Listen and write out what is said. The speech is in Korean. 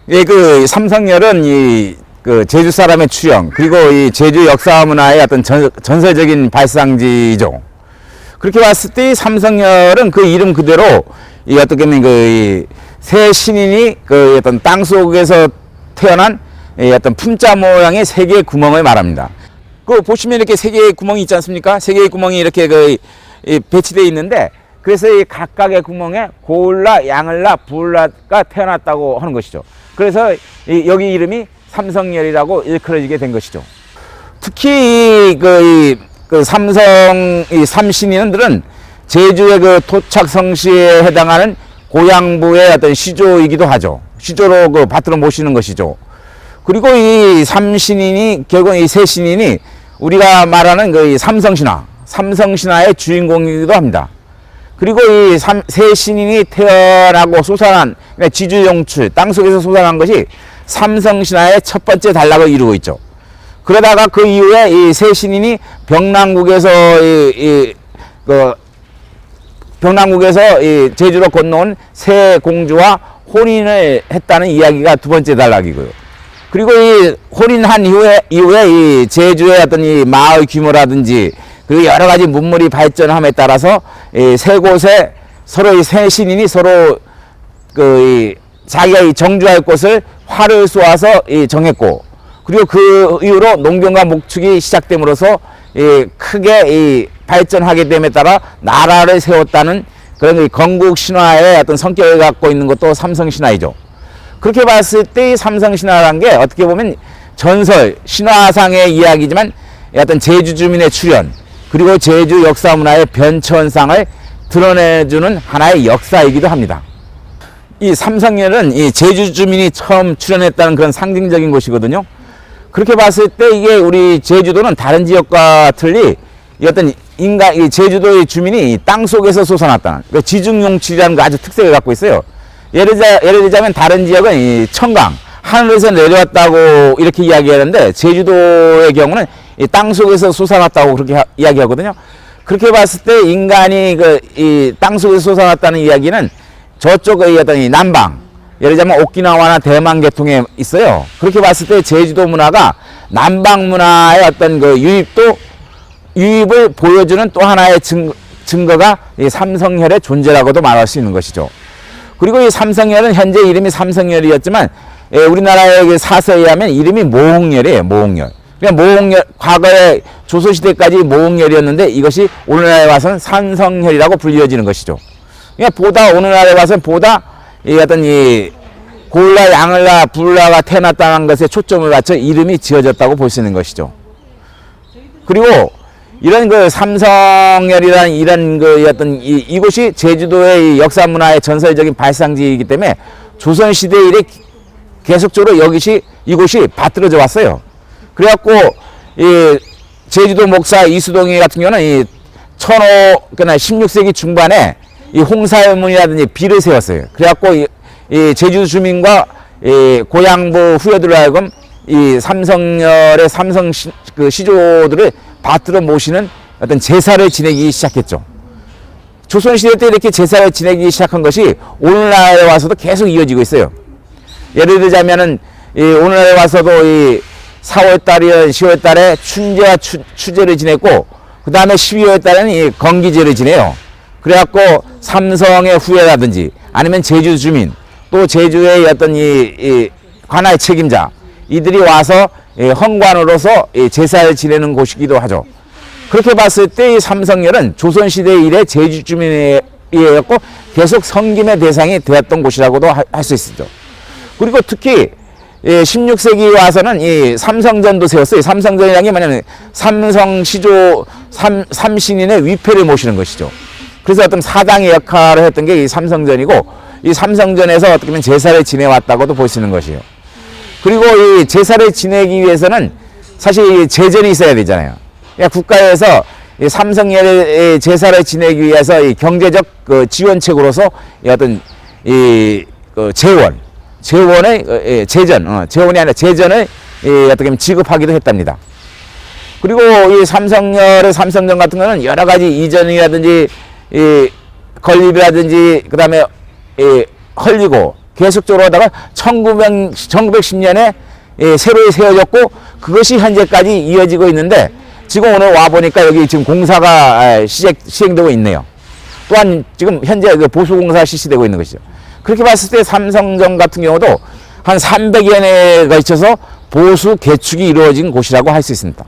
예, 그 삼성열은 그 제주 사람의 추영, 그리고 이 제주 역사 문화의 어떤 전설적인 발상지죠. 그렇게 봤을 때 삼성열은 그 이름 그대로 이 어떻게 보면 그 새 신인이 그 어떤 땅 속에서 태어난 이 어떤 품자 모양의 세 개의 구멍을 말합니다. 그 보시면 이렇게 세 개의 구멍이 있지 않습니까? 세 개의 구멍이 이렇게 배치되어 있는데, 그래서 이 각각의 구멍에 고을라, 양을라, 부을라가 태어났다고 하는 것이죠. 그래서 여기 이름이 삼성열이라고 일컬어지게 된 것이죠. 특히 그 삼성 이 삼신인들은 제주의 그 토착 성씨에 해당하는 고향부의 어떤 시조이기도 하죠. 시조로 그 받들어 모시는 것이죠. 그리고 이 삼신인이 결국 이 세 신인이 우리가 말하는 그 삼성신화의 주인공이기도 합니다. 그리고 이 세 신인이 태어나고 솟아난, 그러니까 지주용출, 땅속에서 솟아난 것이 삼성신화의 첫 번째 단락을 이루고 있죠. 그러다가 그 이후에 이 세 신인이 병랑국에서 이 제주로 건너온 세 공주와 혼인을 했다는 이야기가 두 번째 단락이고요. 그리고 이 혼인한 이후에 이 제주의 어떤 이 마을 규모라든지 그 여러 가지 문물이 발전함에 따라서 이 세 곳에 서로 이 세 신인이 서로 자기가 이 정주할 곳을 활을 쏘아서 정했고, 그리고 그 이후로 농경과 목축이 시작됨으로써 크게 발전하게 됨에 따라 나라를 세웠다는 그런 건국 신화의 어떤 성격을 갖고 있는 것도 삼성 신화이죠. 그렇게 봤을 때 이 삼성 신화라는 게 어떻게 보면 전설, 신화상의 이야기지만 어떤 제주 주민의 출현, 그리고 제주 역사 문화의 변천상을 드러내주는 하나의 역사이기도 합니다. 이 삼성열은 이 제주 주민이 처음 출현했다는 그런 상징적인 곳이거든요. 그렇게 봤을 때 이게 우리 제주도는 다른 지역과 틀리 어떤 이 제주도의 주민이 땅 속에서 솟아났다는 그 지중용출이라는 거 아주 특색을 갖고 있어요. 예를 들자면 다른 지역은 이 청강, 하늘에서 내려왔다고 이렇게 이야기하는데, 제주도의 경우는 이 땅 속에서 솟아났다고 그렇게 이야기하거든요. 그렇게 봤을 때 인간이 이 땅 속에서 솟아났다는 이야기는 저쪽의 어떤 이 남방, 예를 들자면 오키나와나 대만 계통에 있어요. 그렇게 봤을 때 제주도 문화가 남방 문화의 어떤 그 유입을 보여주는 또 하나의 증거가 이 삼성열의 존재라고도 말할 수 있는 것이죠. 그리고 이 삼성열은 현재 이름이 삼성열이었지만 우리나라의 사서에 의하면 이름이 모홍열이에요. 모홍열. 그러니까 모홍열, 과거에 조선시대까지 모홍열이었는데 이것이 오늘날에 와서는 삼성열이라고 불리워지는 것이죠. 그러니까 오늘날에 와서는 이 어떤 이 고을라, 양을라, 부을라가 태어났다는 것에 초점을 맞춰 이름이 지어졌다고 볼 수 있는 것이죠. 그리고 이런 그 삼성열이라는 이런 그 어떤 이곳이 제주도의 역사 문화의 전설적인 발상지이기 때문에 조선시대 이래 계속적으로 이곳이 받들어져 왔어요. 그래갖고 이 제주도 목사 이수동이 같은 경우는 그러니까 16세기 중반에 이 홍사문이라든지 비를 세웠어요. 그래갖고 이 제주 주민과 이 고향부 후예들로 하여금 이 삼성열의 시조들을 받들어 모시는 어떤 제사를 지내기 시작했죠. 조선시대 때 이렇게 제사를 지내기 시작한 것이 오늘날에 와서도 계속 이어지고 있어요. 예를 들자면은 오늘날에 와서도 이 4월달이나 10월달에 춘제와 추제를 지냈고, 그 다음에 12월달에는 이 건기제를 지내요. 그래갖고 삼성의 후예라든지 아니면 제주 주민, 또 제주의 어떤 이 관할 책임자, 이들이 와서 헌관으로서 제사를 지내는 곳이기도 하죠. 그렇게 봤을 때 이 삼성열은 조선시대 이래 제주 주민이었고 계속 섬김의 대상이 되었던 곳이라고도 할 수 있죠. 그리고 특히 16세기 와서는 이 삼성전도 세웠어요. 삼성전이라는 게 뭐냐면 삼성시조 삼신인의 위패를 모시는 것이죠. 그래서 어떤 사당의 역할을 했던 게 이 삼성전이고, 이 삼성전에서 어떻게 보면 제사를 지내왔다고도 볼 수 있는 것이에요. 그리고 이 제사를 지내기 위해서는 사실 제전이 있어야 되잖아요. 그러니까 국가에서 이 삼성열의 제사를 지내기 위해서 이 경제적 그 지원책으로서 어떤 재원의 재원이 아니라 제전을 어떻게 보면 지급하기도 했답니다. 그리고 이 삼성열의 삼성전 같은 거는 여러 가지 이전이라든지 건립이라든지 그 다음에 헐리고 계속적으로 하다가 1910년에 새로 세워졌고 그것이 현재까지 이어지고 있는데 지금 오늘 와 보니까 여기 지금 공사가 시행되고 있네요. 또한 지금 현재 그 보수공사 실시되고 있는 것이죠. 그렇게 봤을 때 삼성점 같은 경우도 한 300여 년에 걸쳐서 보수 개축이 이루어진 곳이라고 할 수 있습니다.